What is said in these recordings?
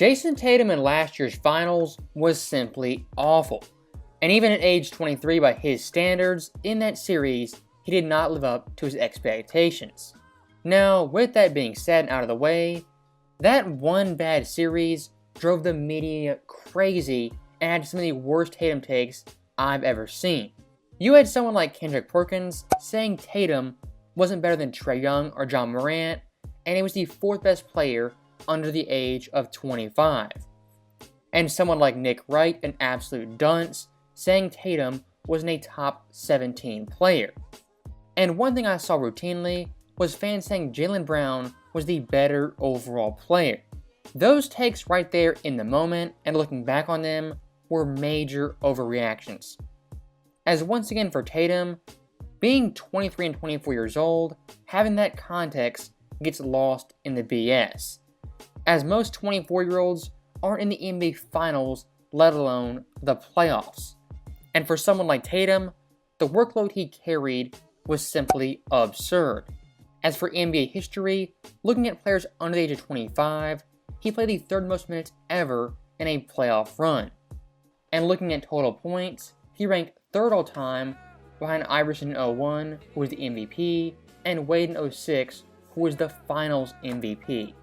Jayson Tatum in last year's finals was simply awful. And even at age 23 by his standards, in that series, he did not live up to his expectations. Now, with that being said and out of the way, that one bad series drove the media crazy and had some of the worst Tatum takes I've ever seen. You had someone like Kendrick Perkins saying Tatum wasn't better than Trae Young or John Morant, and he was the fourth best player under the age of 25. And someone like Nick Wright, an absolute dunce, saying Tatum wasn't a top 17 player. And one thing I saw routinely was fans saying Jaylen Brown was the better overall player. Those takes right there in the moment and looking back on them were major overreactions. As once again for Tatum, being 23 and 24 years old, having that context gets lost in the BS. As most 24-year-olds aren't in the NBA Finals, let alone the playoffs. And for someone like Tatum, the workload he carried was simply absurd. As for NBA history, looking at players under the age of 25, he played the third most minutes ever in a playoff run. And looking at total points, he ranked third all time behind Iverson in 01, who was the MVP, and Wade in 06, who was the Finals MVP.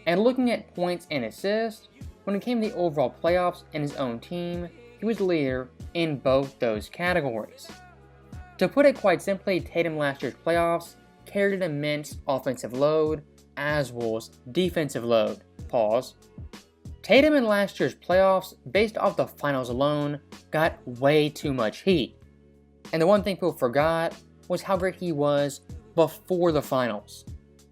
And looking at points and assists, when it came to the overall playoffs and his own team, he was the leader in both those categories. To put it quite simply, Tatum last year's playoffs carried an immense offensive load, as was defensive load. Pause. Tatum in last year's playoffs, based off the finals alone, got way too much heat. And the one thing people forgot was how great he was before the finals.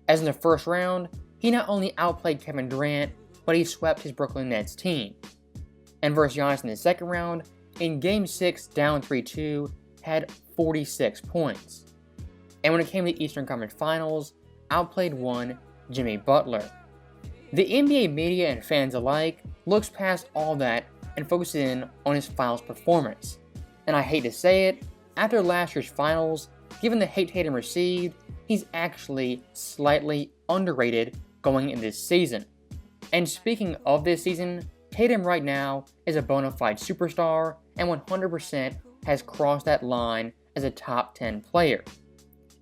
As in the first round, he not only outplayed Kevin Durant, but he swept his Brooklyn Nets team. And versus Giannis in the second round, in Game 6 down 3-2, had 46 points. And when it came to the Eastern Conference Finals, outplayed one Jimmy Butler. The NBA media and fans alike looks past all that and focuses in on his finals performance. And I hate to say it, after last year's finals, given the hate Tatum received, he's actually slightly underrated going into this season. And speaking of this season, Tatum right now is a bona fide superstar and 100% has crossed that line as a top 10 player.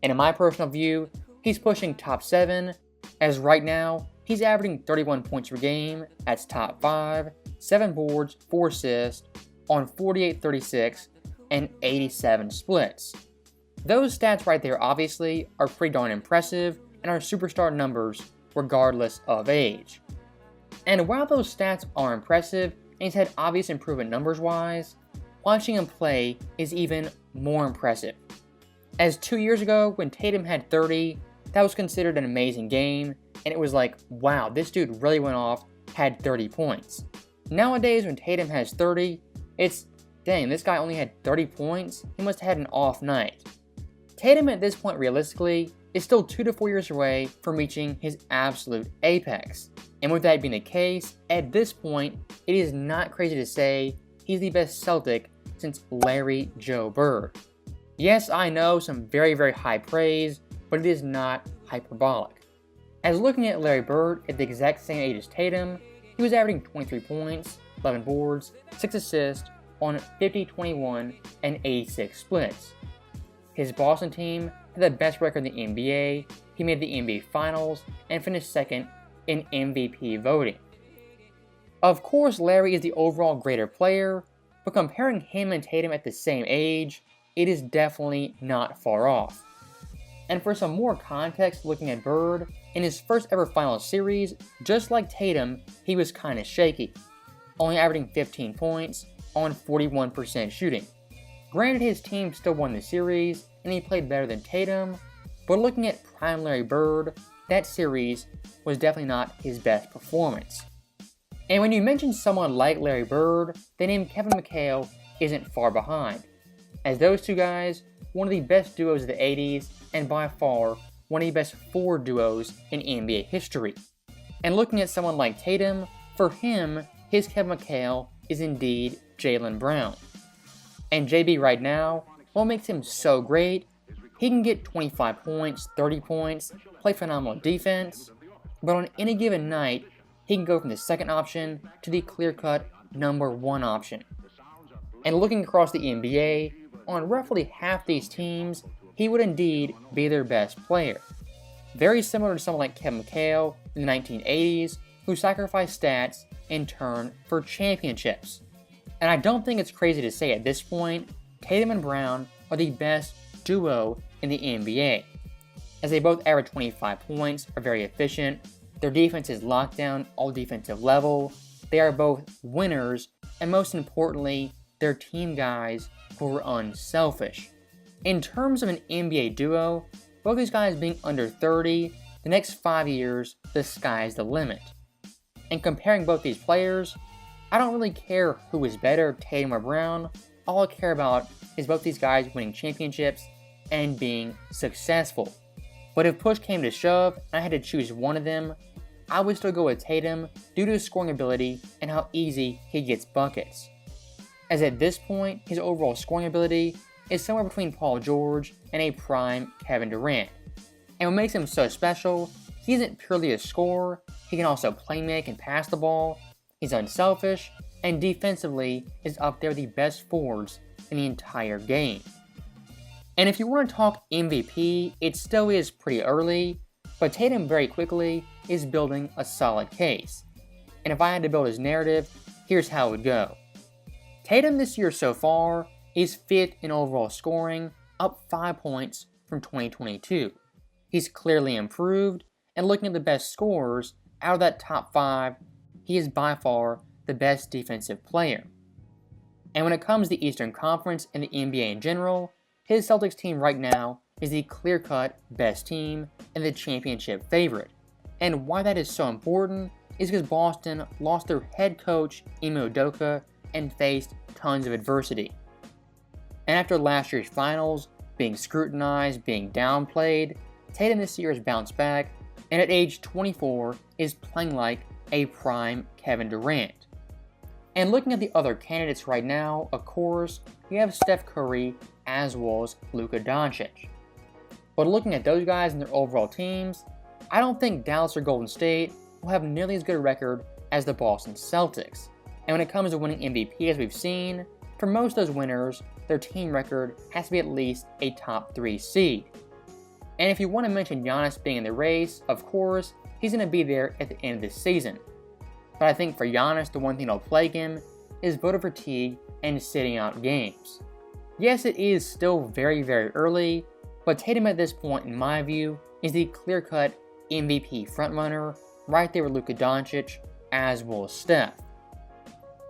And in my personal view, he's pushing top 7, as right now, he's averaging 31 points per game, that's top 5, 7 boards, 4 assists, on 48-36, and 87 splits. Those stats right there obviously are pretty darn impressive and are superstar numbers regardless of age. And while those stats are impressive and he's had obvious improvement numbers-wise, watching him play is even more impressive. As 2 years ago, when Tatum had 30, that was considered an amazing game, and it was like, wow, this dude really went off, had 30 points. Nowadays, when Tatum has 30, it's, dang, this guy only had 30 points? He must have had an off night. Tatum at this point, realistically, is still 2 to 4 years away from reaching his absolute apex. And with that being the case, at this point, it is not crazy to say he's the best Celtic since Larry Joe Bird. Yes, I know, some very, very high praise, but it is not hyperbolic. As looking at Larry Bird at the exact same age as Tatum, he was averaging 23 points, 11 boards, 6 assists on 50, 21, and 86 splits. His Boston team had the best record in the NBA, he made the NBA Finals, and finished second in MVP voting. Of course, Larry is the overall greater player, but comparing him and Tatum at the same age, it is definitely not far off. And for some more context looking at Bird, in his first ever finals series, just like Tatum, he was kinda shaky, only averaging 15 points on 41% shooting. Granted, his team still won the series, and he played better than Tatum, but looking at prime Larry Bird, that series was definitely not his best performance. And when you mention someone like Larry Bird, the name Kevin McHale isn't far behind, as those two guys, one of the best duos of the 80s, and by far, one of the best 4 duos in NBA history. And looking at someone like Tatum, for him, his Kevin McHale is indeed Jaylen Brown. And JB right now, what makes him so great, he can get 25 points, 30 points, play phenomenal defense, but on any given night, he can go from the second option to the clear-cut number 1 option. And looking across the NBA, on roughly half these teams, he would indeed be their best player. Very similar to someone like Kevin McHale in the 1980s, who sacrificed stats in turn for championships. And I don't think it's crazy to say at this point, Tatum and Brown are the best duo in the NBA. As they both average 25 points, are very efficient, their defense is locked down all defensive level, they are both winners, and most importantly, they're team guys who are unselfish. In terms of an NBA duo, both these guys being under 30, the next 5 years, the sky's the limit. And comparing both these players, I don't really care who is better, Tatum or Brown. All I care about is both these guys winning championships and being successful. But if push came to shove and I had to choose one of them, I would still go with Tatum due to his scoring ability and how easy he gets buckets. As at this point, his overall scoring ability is somewhere between Paul George and a prime Kevin Durant. And what makes him so special, he isn't purely a scorer, he can also play make and pass the ball, he's unselfish, and defensively is up there with the best forwards in the entire game. And if you want to talk MVP, it still is pretty early, but Tatum very quickly is building a solid case. And if I had to build his narrative, here's how it would go. Tatum this year so far is 5th in overall scoring, up 5 points from 2022. He's clearly improved, and looking at the best scorers, out of that top 5, he is by far the best defensive player. And when it comes to the Eastern Conference and the NBA in general, his Celtics team right now is the clear-cut best team and the championship favorite. And why that is so important is because Boston lost their head coach Ime Udoka and faced tons of adversity. And after last year's finals, being scrutinized, being downplayed, Tatum this year has bounced back, and at age 24 is playing like a prime Kevin Durant. And looking at the other candidates right now, of course, we have Steph Curry as well as Luka Doncic. But looking at those guys and their overall teams, I don't think Dallas or Golden State will have nearly as good a record as the Boston Celtics. And when it comes to winning MVP, as we've seen, for most of those winners, their team record has to be at least a top 3 seed. And if you want to mention Giannis being in the race, of course, he's going to be there at the end of this season. But I think for Giannis, the one thing that'll plague him is voter fatigue and sitting out games. Yes, it is still very, very early, but Tatum at this point, in my view, is the clear-cut MVP frontrunner, right there with Luka Doncic, as well as Steph.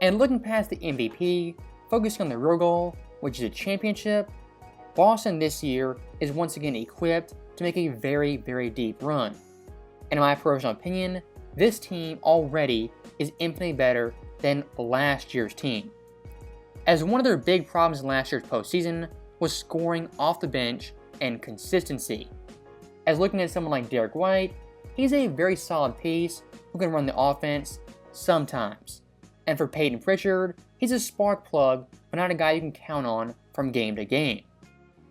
And looking past the MVP, focusing on the real goal, which is a championship, Boston this year is once again equipped to make a very, very deep run. And in my personal opinion, this team already is infinitely better than last year's team. As one of their big problems in last year's postseason was scoring off the bench and consistency. As looking at someone like Derek White, he's a very solid piece who can run the offense sometimes. And for Peyton Pritchard, he's a spark plug, but not a guy you can count on from game to game.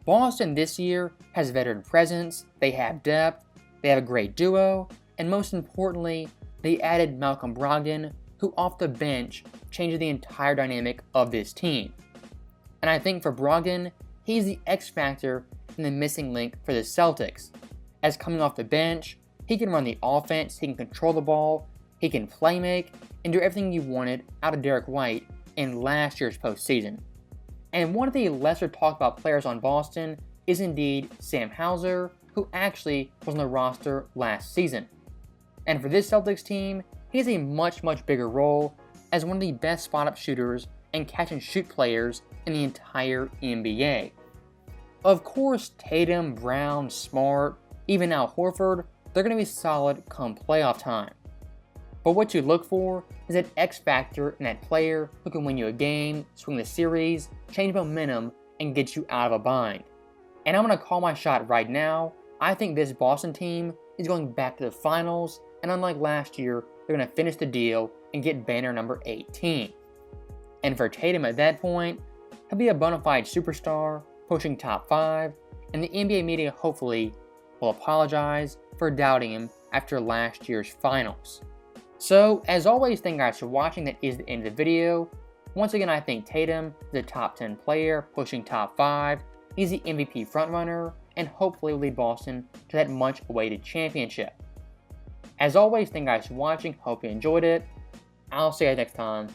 Boston this year has veteran presence, they have depth, they have a great duo, and most importantly, they added Malcolm Brogdon, who off the bench changes the entire dynamic of this team. And I think for Brogdon, he's the X factor and the missing link for the Celtics. As coming off the bench, he can run the offense, he can control the ball, he can play make, and do everything you wanted out of Derek White in last year's postseason. And one of the lesser talked about players on Boston is indeed Sam Hauser, who actually was on the roster last season. And for this Celtics team, he has a much, much bigger role as one of the best spot-up shooters and catch-and-shoot players in the entire NBA. Of course, Tatum, Brown, Smart, even Al Horford, they're going to be solid come playoff time. But what you look for is that X factor in that player who can win you a game, swing the series, change momentum, and get you out of a bind. And I'm going to call my shot right now. I think this Boston team is going back to the finals, and unlike last year, they're going to finish the deal and get banner number 18. And for Tatum at that point, he'll be a bona fide superstar, pushing top 5, and the NBA media hopefully will apologize for doubting him after last year's finals. So, as always, thank you guys for watching. That is the end of the video. Once again, I think Tatum is a top 10 player, pushing top 5. He's the MVP frontrunner, and hopefully will lead Boston to that much-awaited championship. As always, thank you guys for watching. Hope you enjoyed it. I'll see you guys next time.